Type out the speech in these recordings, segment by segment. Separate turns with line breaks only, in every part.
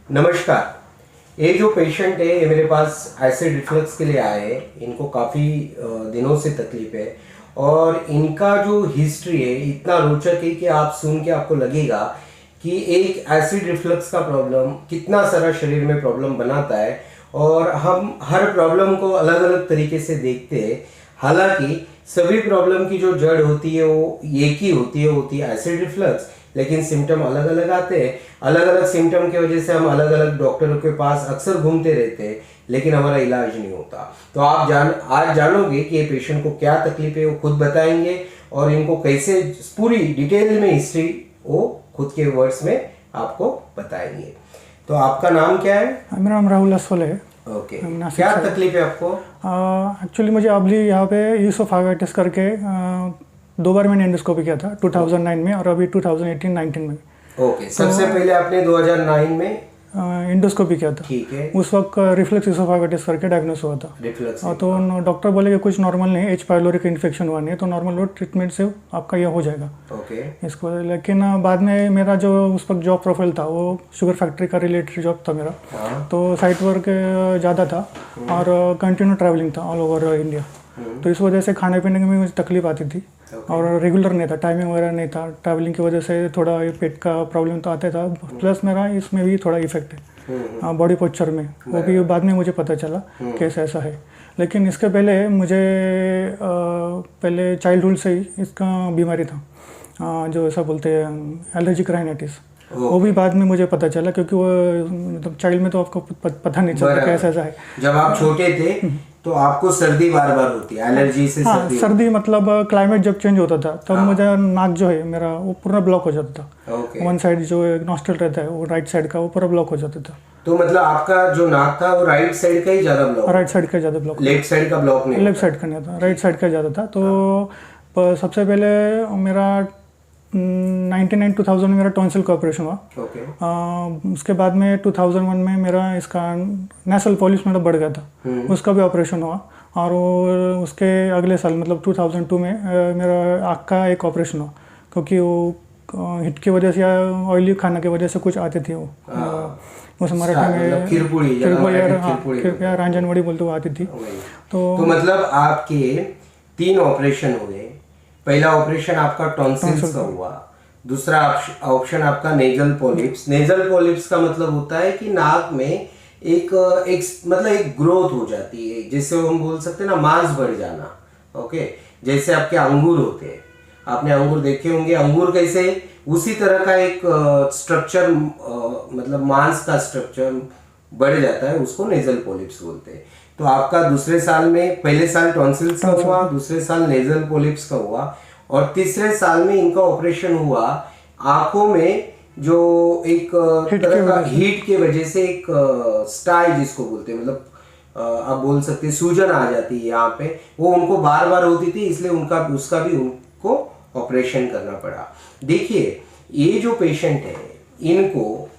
नमस्कार। ये जो पेशेंट है ये मेरे पास एसिड रिफ्लक्स के लिए आए हैं। इनको काफ़ी दिनों से तकलीफ है और इनका जो हिस्ट्री है इतना रोचक है कि आप सुन के आपको लगेगा कि एक एसिड रिफ्लक्स का प्रॉब्लम कितना सारा शरीर में प्रॉब्लम बनाता है और हम हर प्रॉब्लम को अलग अलग तरीके से देखते हैं। हालांकि सभी प्रॉब्लम की जो जड़ होती है वो एक ही होती है एसिड रिफ्लक्स, लेकिन सिम्टम अलग अलग आते हैं। अलग अलग सिम्टम की वजह से हम अलग अलग डॉक्टरों के पास अक्सर घूमते रहते हैं, लेकिन हमारा इलाज नहीं होता। तो आप आज जानोगे कि ये पेशेंट को क्या तकलीफ है, वो खुद बताएंगे और इनको कैसे पूरी डिटेल में हिस्ट्री वो खुद के वर्ड्स में आपको बताएंगे। तो आपका नाम क्या है?
मेरा नाम राहुल असफल है।
ओके, क्या तकलीफ है आपको?
एक्चुअली मुझे अभी यहाँ पे ईसोफागाइटिस करके 2 बार मैंने एंडोस्कोपी किया था, 2009 में और अभी 2018-19 में।
ओके, सबसे पहले आपने 2009 में
एंडोस्कोपी किया था।
ठीक है।
उस वक्त रिफ्लेक्स ईसोफागाइटिस करके डायग्नोस हुआ था।
रिफ्लक्स
तो डॉक्टर बोले कि कुछ नॉर्मल नहीं, एच पाइलोरी का इन्फेक्शन हुआ नहीं है, तो नॉर्मल ट्रीटमेंट से आपका यह हो जाएगा।
ओके।
इसको लेकिन बाद में मेरा जो उस वक्त जॉब प्रोफाइल था वो शुगर फैक्ट्री का रिलेटेड जॉब था मेरा। तो साइट वर्क ज़्यादा था और कंटिन्यू ट्रैवलिंग था ऑल ओवर इंडिया। तो इस वजह से खाने पीने में मुझे तकलीफ आती थी और रेगुलर नहीं था, टाइमिंग वगैरह नहीं था। ट्रैवलिंग की वजह से थोड़ा पेट का प्रॉब्लम तो आता था, प्लस मेरा इसमें भी थोड़ा इफेक्ट है बॉडी पोस्चर में। वो भी बाद में मुझे पता चला कैसे ऐसा है। लेकिन इसके पहले मुझे पहले चाइल्डहुड से ही इसका बीमारी था, जो ऐसा बोलते हैं एलर्जिक राइनाइटिस। वो भी बाद में मुझे पता चला, क्योंकि वो मतलब चाइल्ड में तो आपको पता नहीं चलता कैसा ऐसा है।
जब आप छोटे थे तो आपको सर्दी बार बार होती है, एलर्जी से
सर्दी मतलब क्लाइमेट जब चेंज होता था तब मुझे नाक जो है मेरा वो पूरा ब्लॉक हो जाता था। वन साइड जो नॉस्ट्रल रहता है वो राइट साइड का वो पूरा ब्लॉक हो जाता था।
तो मतलब आपका जो नाक था वो राइट साइड का ही ज्यादा ब्लॉक?
राइट साइड का ज़्यादा ब्लॉक,
लेफ्ट साइड का ब्लॉक नहीं?
लेफ्ट साइड का नहीं था, राइट साइड का ज़्यादा था। तो सबसे पहले मेरा 99-2000 में मेरा टॉन्सिल का ऑपरेशन हुआ। उसके बाद में 2001 में मेरा इसका नेसल पॉलिप्स मेरा बढ़ गया था, उसका भी ऑपरेशन हुआ। और उसके अगले साल मतलब 2002 में मेरा आँख का एक ऑपरेशन हुआ, क्योंकि वो हिट की वजह से या ऑयली खाना की वजह से कुछ आते थे वो उस मराठी में खिरपुड़ी रांझनवाड़ी बोलते वो आती थी। तो
मतलब आपके 3 ऑपरेशन हुए। पहला ऑपरेशन आपका टॉन्सिल्स का हुआ, दूसरा ऑप्शन आपका नेजल पॉलिप्स। नेजल पॉलिप्स का मतलब होता है कि नाक में एक मतलब एक ग्रोथ हो जाती है, जिससे हम बोल सकते हैं ना मांस बढ़ जाना। ओके, जैसे आपके अंगूर होते हैं, आपने अंगूर देखे होंगे, अंगूर कैसे उसी तरह का एक स्ट्रक्चर मतलब मांस का स्ट्रक्चर बढ़ जाता है, उसको नेजल पॉलिप्स बोलते हैं। तो आपका दूसरे साल में, पहले साल टॉन्सिल्स का हुआ, दूसरे साल नेजल पॉलिप्स का हुआ और तीसरे साल में इनका ऑपरेशन हुआ आंखों में जो एक तरह का हीट की वजह से एक स्टाई जिसको बोलते हैं, मतलब आप बोल सकते हैं सूजन आ जाती है यहाँ पे, वो उनको बार बार होती थी, इसलिए उसका भी उनको ऑपरेशन करना पड़ा। देखिए ये जो पेशेंट है इनको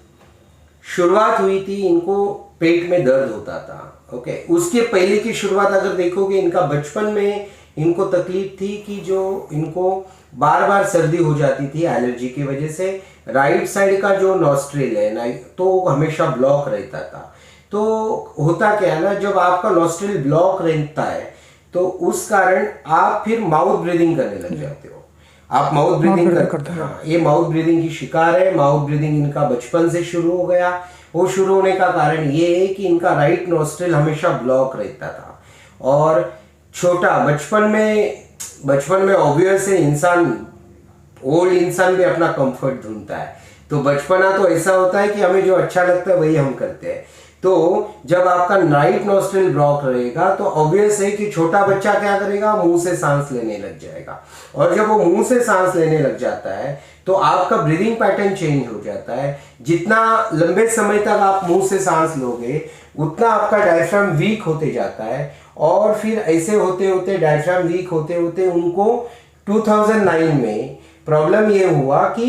शुरुआत हुई थी, इनको पेट में दर्द होता था। ओके, उसके पहले की शुरुआत अगर देखोगे, इनका बचपन में इनको तकलीफ थी कि जो इनको बार बार सर्दी हो जाती थी एलर्जी की वजह से। राइट साइड का जो नॉस्ट्रिल है ना तो हमेशा ब्लॉक रहता था। तो होता क्या है ना, जब आपका नॉस्ट्रिल ब्लॉक रहता है तो उस कारण आप फिर माउथ ब्रीदिंग करने लग जाते हो। आप माउथ ब्रीदिंग करते हैं। ये माउथ ब्रीदिंग की शिकार है। माउथ ब्रीदिंग इनका बचपन से शुरू हो गया। वो शुरू होने का कारण ये है कि इनका राइट नॉस्ट्रिल हमेशा ब्लॉक रहता था और छोटा बचपन में ऑब्वियस है, ओल्ड इंसान भी अपना कंफर्ट ढूंढता है। तो बचपना तो ऐसा होता है कि हमें जो अच्छा लगता है वही हम करते हैं। तो जब आपका राइट नॉस्ट्रिल ब्लॉक रहेगा तो ऑब्वियस है कि छोटा बच्चा क्या करेगा, मुंह से सांस लेने लग जाएगा। और जब वो मुंह से सांस लेने लग जाता है तो आपका ब्रीदिंग पैटर्न चेंज हो जाता है। जितना लंबे समय तक आप मुंह से सांस लोगे उतना आपका डायफ्राम वीक होते जाता है और फिर ऐसे होते होते डायफ्राम वीक होते होते उनको 2009 में प्रॉब्लम ये हुआ कि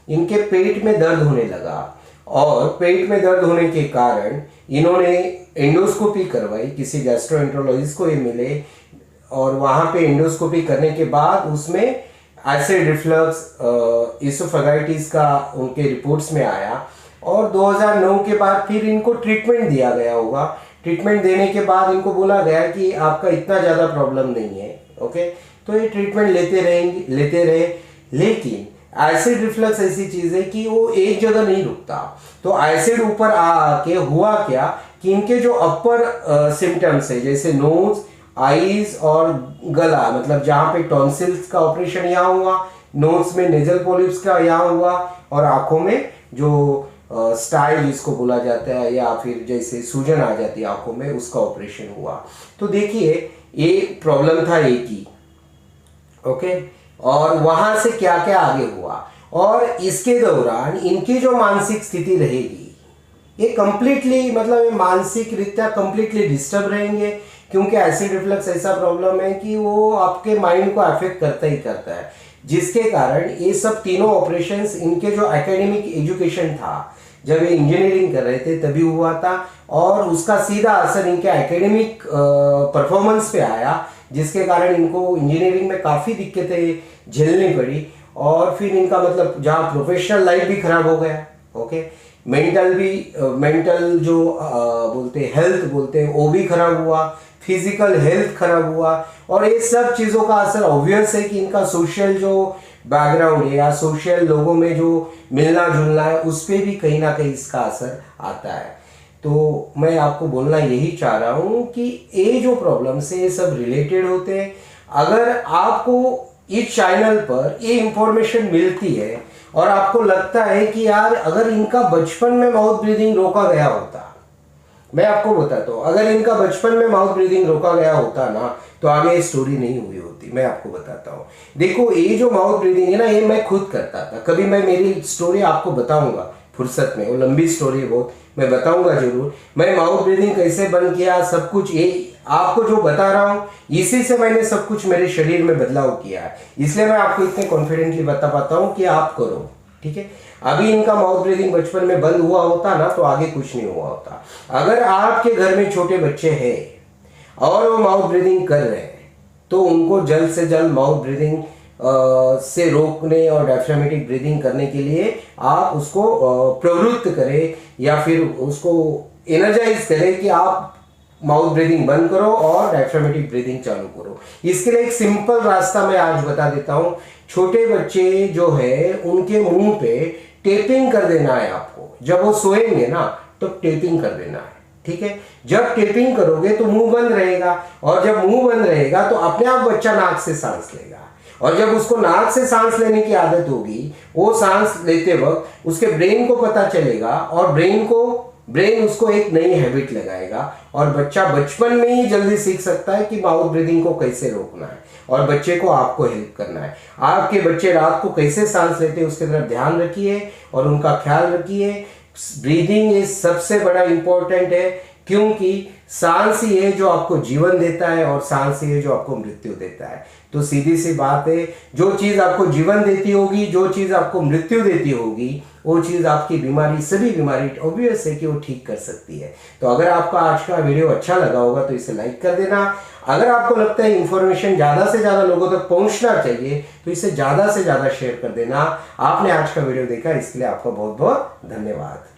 इनके पेट में दर्द होने लगा और पेट में दर्द होने के कारण इन्होंने एंडोस्कोपी करवाई, किसी गैस्ट्रोएंटरोलॉजिस्ट को ये मिले और वहां पे एंडोस्कोपी करने के बाद उसमें एसिड रिफ्लक्स ईसोफेगाइटिस का उनके रिपोर्ट्स में आया और 2009 के बाद फिर इनको ट्रीटमेंट दिया गया होगा। ट्रीटमेंट देने के बाद इनको बोला गया कि आपका इतना ज़्यादा प्रॉब्लम नहीं है, ओके। तो ये ट्रीटमेंट लेते रहे, लेकिन एसिड रिफ्लक्स ऐसी चीज है कि वो एक जगह नहीं रुकता। तो एसिड ऊपर आके हुआ क्या कि इनके जो अपर सिम्टम्स है, जैसे नोज, आईज और गला, मतलब जहाँ पे टॉन्सिल्स का ऑपरेशन यहाँ हुआ, नोज में नेजल पॉलिप्स का यहाँ हुआ, और आंखों में जो स्टाइल जिसको बोला जाता है या फिर जैसे सूजन आ जाती है आंखों में, उसका ऑपरेशन हुआ। तो देखिए ये प्रॉब्लम था एक ही, ओके। और वहां से क्या क्या आगे हुआ, और इसके दौरान इनकी जो मानसिक स्थिति रहेगी ये कंप्लीटली, मतलब ये मानसिक रीत्या कंप्लीटली डिस्टर्ब रहेंगे, क्योंकि एसिड रिफ्लक्स ऐसा प्रॉब्लम है कि वो आपके माइंड को अफेक्ट करता ही करता है, जिसके कारण ये सब तीनों ऑपरेशंस इनके जो एकेडमिक एजुकेशन था, जब ये इंजीनियरिंग कर रहे थे तभी हुआ था, और उसका सीधा असर इनके एकेडमिक परफॉर्मेंस पे आया, जिसके कारण इनको इंजीनियरिंग में काफ़ी दिक्कतें झेलनी पड़ी, और फिर इनका मतलब जहाँ प्रोफेशनल लाइफ भी खराब हो गया, ओके। मेंटल जो बोलते हेल्थ बोलते हैं वो भी खराब हुआ, फिजिकल हेल्थ खराब हुआ, और ये सब चीज़ों का असर ऑब्वियस है कि इनका सोशल जो बैकग्राउंड है या सोशल लोगों में जो मिलना जुलना है उस पर भी कहीं ना कहीं इसका असर आता है। तो मैं आपको बोलना यही चाह रहा हूँ कि ये जो प्रॉब्लम से ये सब रिलेटेड होते हैं। अगर आपको इस चैनल पर ये इंफॉर्मेशन मिलती है और आपको लगता है कि यार अगर इनका बचपन में माउथ ब्रीदिंग रोका गया होता, मैं आपको बताता हूँ, अगर इनका बचपन में माउथ ब्रीदिंग रोका गया होता ना तो आगे ये स्टोरी नहीं हुई होती। मैं आपको बताता हूँ, देखो ये जो माउथ ब्रीदिंग है ना, ये मैं खुद करता था। कभी मैं मेरी स्टोरी आपको बताऊंगा फुर्सत में, वो लंबी स्टोरी है बहुत, मैं बताऊंगा जरूर। मैं माउथ ब्रीदिंग कैसे बंद किया, सब कुछ ये आपको जो बता रहा हूँ, इसी से मैंने सब कुछ मेरे शरीर में बदलाव किया है, इसलिए मैं आपको इतने कॉन्फिडेंटली बता पाता हूँ कि आप करो, ठीक है। अभी इनका माउथ ब्रीदिंग बचपन में बंद हुआ होता ना तो आगे कुछ नहीं हुआ होता। अगर आपके घर में छोटे बच्चे हैं और वो माउथ ब्रीदिंग कर रहे हैं तो उनको जल्द से जल्द माउथ ब्रीदिंग से रोकने और डायफ्रामेटिक ब्रीदिंग करने के लिए आप उसको प्रवृत्त करें या फिर उसको एनर्जाइज करें कि आप माउथ ब्रीदिंग बंद करो और डायफ्रामेटिक ब्रीदिंग चालू करो। इसके लिए एक सिंपल रास्ता मैं आज बता देता हूँ। छोटे बच्चे जो है उनके मुंह पे टेपिंग कर देना है आपको। जब वो सोएंगे ना तो टेपिंग कर देना है, ठीक है। जब टेपिंग करोगे तो मुंह बंद रहेगा, और जब मुंह बंद रहेगा तो अपने आप बच्चा नाक से सांस लेगा, और जब उसको नाक से सांस लेने की आदत होगी, वो सांस लेते वक्त उसके ब्रेन को पता चलेगा, और ब्रेन उसको एक नई हैबिट लगाएगा, और बच्चा बचपन में ही जल्दी सीख सकता है कि माउथ ब्रीदिंग को कैसे रोकना है, और बच्चे को आपको हेल्प करना है। आपके बच्चे रात को कैसे सांस लेते हैं उसके तरफ ध्यान रखिए और उनका ख्याल रखिए। ब्रीदिंग ये सबसे बड़ा इंपॉर्टेंट है, क्योंकि सांस ही है जो आपको जीवन देता है और सांस ही है जो आपको मृत्यु देता है। तो सीधी सी बात है, जो चीज़ आपको जीवन देती होगी, जो चीज़ आपको मृत्यु देती होगी, वो चीज़ आपकी बीमारी, सभी बीमारी ऑब्वियस है कि वो ठीक कर सकती है। तो अगर आपका आज का वीडियो अच्छा लगा होगा तो इसे लाइक कर देना। अगर आपको लगता है इन्फॉर्मेशन ज़्यादा से ज़्यादा लोगों तक पहुंचना चाहिए तो इसे ज़्यादा से ज़्यादा शेयर कर देना। आपने आज का वीडियो देखा, इसके लिए आपका बहुत बहुत धन्यवाद।